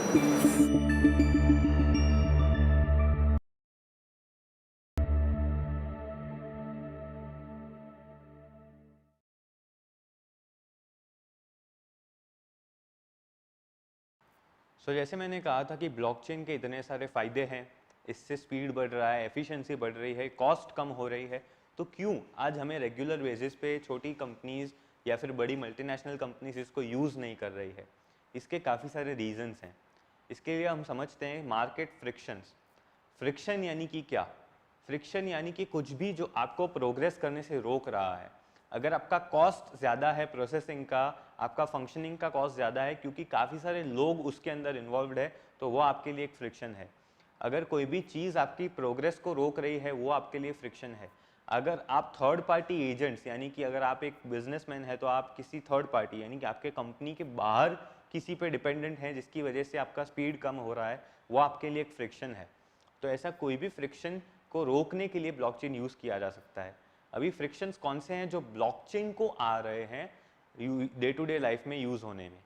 जैसे मैंने कहा था कि ब्लॉकचेन के इतने सारे फ़ायदे हैं, इससे स्पीड बढ़ रहा है, एफिशिएंसी बढ़ रही है, कॉस्ट कम हो रही है, तो क्यों आज हमें रेगुलर बेसिस पे छोटी कंपनीज़ या फिर बड़ी मल्टीनेशनल कंपनीज़ इसको यूज़ नहीं कर रही है? इसके काफ़ी सारे रीज़न्स हैं। इसके लिए हम समझते हैं मार्केट फ्रिक्शंस। फ्रिक्शन यानी कि क्या? फ्रिक्शन यानी कि कुछ भी जो आपको प्रोग्रेस करने से रोक रहा है। अगर आपका कॉस्ट ज़्यादा है प्रोसेसिंग का, आपका फंक्शनिंग का कॉस्ट ज़्यादा है क्योंकि काफ़ी सारे लोग उसके अंदर इन्वॉल्वड है, तो वो आपके लिए एक फ्रिक्शन है। अगर कोई भी चीज़ आपकी प्रोग्रेस को रोक रही है, वो आपके लिए फ्रिक्शन है। अगर आप थर्ड पार्टी एजेंट्स यानी कि अगर आप एक बिजनेसमैन है तो आप किसी थर्ड पार्टी यानी कि आपके कंपनी के बाहर किसी पे डिपेंडेंट हैं जिसकी वजह से आपका स्पीड कम हो रहा है, वो आपके लिए एक फ्रिक्शन है। तो ऐसा कोई भी फ्रिक्शन को रोकने के लिए ब्लॉकचेन यूज़ किया जा सकता है। अभी फ्रिक्शंस कौन से हैं जो ब्लॉकचेन को आ रहे हैं डे टू डे लाइफ में यूज़ होने में?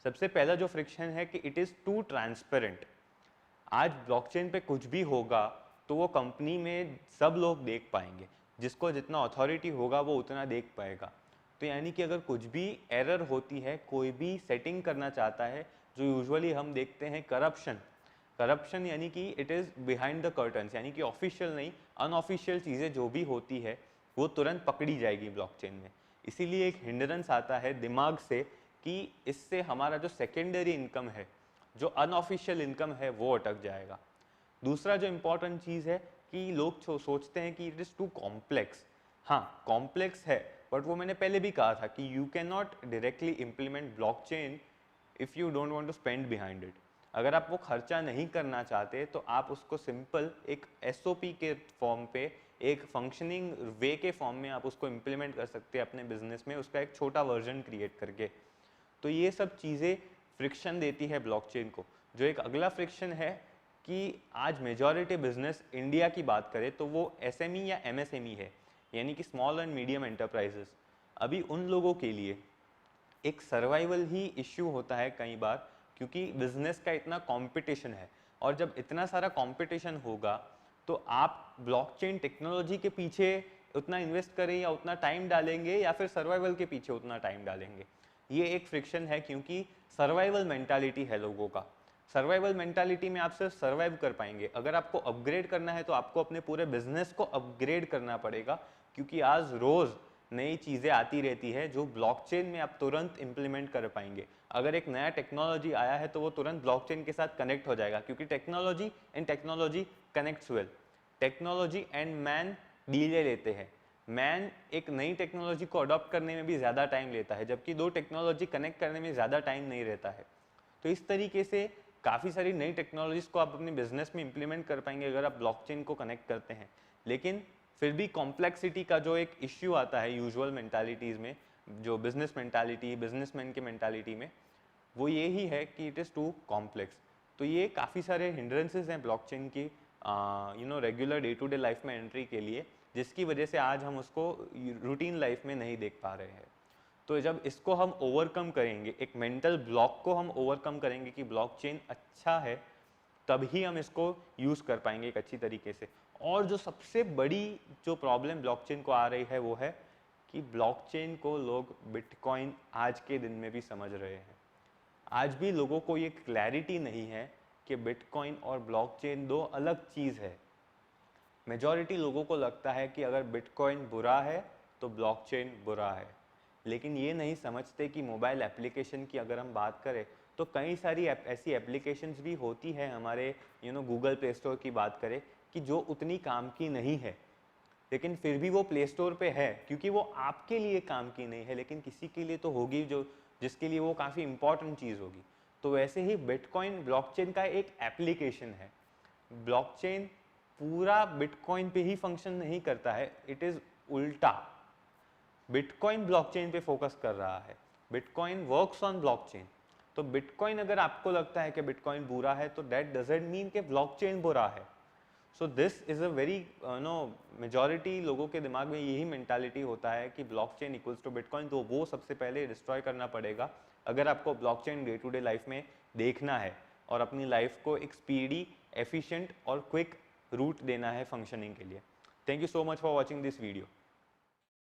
सबसे पहला जो फ्रिक्शन है कि इट इज़ टू ट्रांसपेरेंट। आज ब्लॉकचेन पे कुछ भी होगा तो वो कंपनी में सब लोग देख पाएंगे, जिसको जितना अथॉरिटी होगा वो उतना देख पाएगा। तो यानी कि अगर कुछ भी एरर होती है, कोई भी सेटिंग करना चाहता है, जो यूजुअली हम देखते हैं करप्शन। करप्शन यानी कि it is behind the curtains, यानी कि ऑफिशियल नहीं, अनऑफिशियल चीज़ें जो भी होती है वो तुरंत पकड़ी जाएगी ब्लॉकचेन में। इसीलिए एक हिंड्रेंस आता है दिमाग से कि इससे हमारा जो सेकेंडरी इनकम है, जो अनऑफिशियल इनकम है, वो अटक जाएगा। दूसरा जो इम्पोर्टेंट चीज़ है कि लोग सोचते हैं कि इट इज़ टू कॉम्प्लेक्स। हाँ, कॉम्प्लेक्स है, बट वो मैंने पहले भी कहा था कि you can not directly implement blockchain if you don't want to spend behind it. अगर आप वो खर्चा नहीं करना चाहते तो आप उसको सिंपल एक एसओपी के फॉर्म पे, एक फंक्शनिंग वे के फॉर्म में आप उसको इम्प्लीमेंट कर सकते हैं अपने बिजनेस में, उसका एक छोटा वर्जन क्रिएट करके। तो ये सब चीज़ें फ्रिक्शन देती है ब्लॉकचेन को। जो एक अगला फ्रिक्शन है कि आज मेजॉरिटी बिजनेस इंडिया की बात करें तो वो एसएमई या एमएसएमई है, यानी कि स्मॉल एंड मीडियम एंटरप्राइजेस। अभी उन लोगों के लिए एक सर्वाइवल ही इश्यू होता है कई बार, क्योंकि बिजनेस का इतना कंपटीशन है, और जब इतना सारा कंपटीशन होगा तो आप ब्लॉकचेन टेक्नोलॉजी के पीछे उतना इन्वेस्ट करें या उतना टाइम डालेंगे, या फिर सर्वाइवल के पीछे उतना टाइम डालेंगे। ये एक फ्रिक्शन है, क्योंकि सर्वाइवल मेंटालिटी है लोगों का। सर्वाइवल मेंटालिटी में आप सिर्फ सर्वाइव कर पाएंगे। अगर आपको अपग्रेड करना है तो आपको अपने पूरे बिजनेस को अपग्रेड करना पड़ेगा, क्योंकि आज रोज़ नई चीज़ें आती रहती है जो ब्लॉकचेन में आप तुरंत इंप्लीमेंट कर पाएंगे। अगर एक नया टेक्नोलॉजी आया है तो वो तुरंत ब्लॉकचेन के साथ कनेक्ट हो जाएगा, क्योंकि technology connects well. Technology and man delay लेते हैं। मैन एक नई टेक्नोलॉजी को अडॉप्ट करने में भी ज़्यादा टाइम लेता है, जबकि दो टेक्नोलॉजी कनेक्ट करने में ज़्यादा टाइम नहीं रहता है। तो इस तरीके से काफ़ी सारी नई टेक्नोलॉजीज़ को आप अपने बिजनेस में इंप्लीमेंट कर पाएंगे अगर आप ब्लॉकचेन को कनेक्ट करते हैं। लेकिन फिर भी कॉम्प्लेक्सिटी का जो एक इश्यू आता है यूजुअल मेंटालिटीज़ में, जो बिजनेस मेंटालिटी, बिजनेसमैन के मेंटालिटी में, वो ये ही है कि इट इज़ टू कॉम्प्लेक्स। तो ये काफ़ी सारे हिंड्रेंसेस हैं ब्लॉकचेन की regular day to day life में एंट्री के लिए, जिसकी वजह से आज हम उसको रूटीन लाइफ में नहीं देख पा रहे हैं। तो जब इसको हम ओवरकम करेंगे, एक मेंटल ब्लॉक को हम ओवरकम करेंगे कि ब्लॉकचेन अच्छा है, तभी हम इसको यूज़ कर पाएंगे एक अच्छी तरीके से। और जो सबसे बड़ी जो प्रॉब्लम ब्लॉकचेन को आ रही है वो है कि ब्लॉकचेन को लोग बिटकॉइन आज के दिन में भी समझ रहे हैं। आज भी लोगों को ये क्लैरिटी नहीं है कि बिटकॉइन और ब्लॉकचेन दो अलग चीज़ है। मेजॉरिटी लोगों को लगता है कि अगर बिटकॉइन बुरा है तो ब्लॉकचेन बुरा है, लेकिन ये नहीं समझते कि मोबाइल एप्लीकेशन की अगर हम बात करें तो कई सारी ऐसी एप्लीकेशंस भी होती है हमारे गूगल प्ले स्टोर की बात करें कि जो उतनी काम की नहीं है, लेकिन फिर भी वो प्ले स्टोर पे है, क्योंकि वो आपके लिए काम की नहीं है लेकिन किसी के लिए तो होगी, जो जिसके लिए वो काफ़ी इंपॉर्टेंट चीज़ होगी। तो वैसे ही बिटकॉइन ब्लॉकचेन का एक एप्लीकेशन है। ब्लॉकचेन पूरा बिटकॉइन पे ही फंक्शन नहीं करता है, इट इज़ उल्टा। बिटकॉइन ब्लॉकचेन पे फोकस कर रहा है, बिटकॉइन वर्क्स ऑन ब्लॉकचेन। तो बिटकॉइन अगर आपको लगता है कि बिटकॉइन बुरा है तो दैट डजंट मीन कि ब्लॉकचेन बुरा है। So this is a very majority लोगों के दिमाग में यही मेंटालिटी होता है कि ब्लॉकचेन इक्वल्स टू बिटकॉइन, तो वो सबसे पहले डिस्ट्रॉय करना पड़ेगा अगर आपको blockchain day to day life में देखना है। और अपनी लाइफ को एक स्पीडी, एफिशिएंट और क्विक रूट देना है फंक्शनिंग के लिए। Thank you so much for watching this video.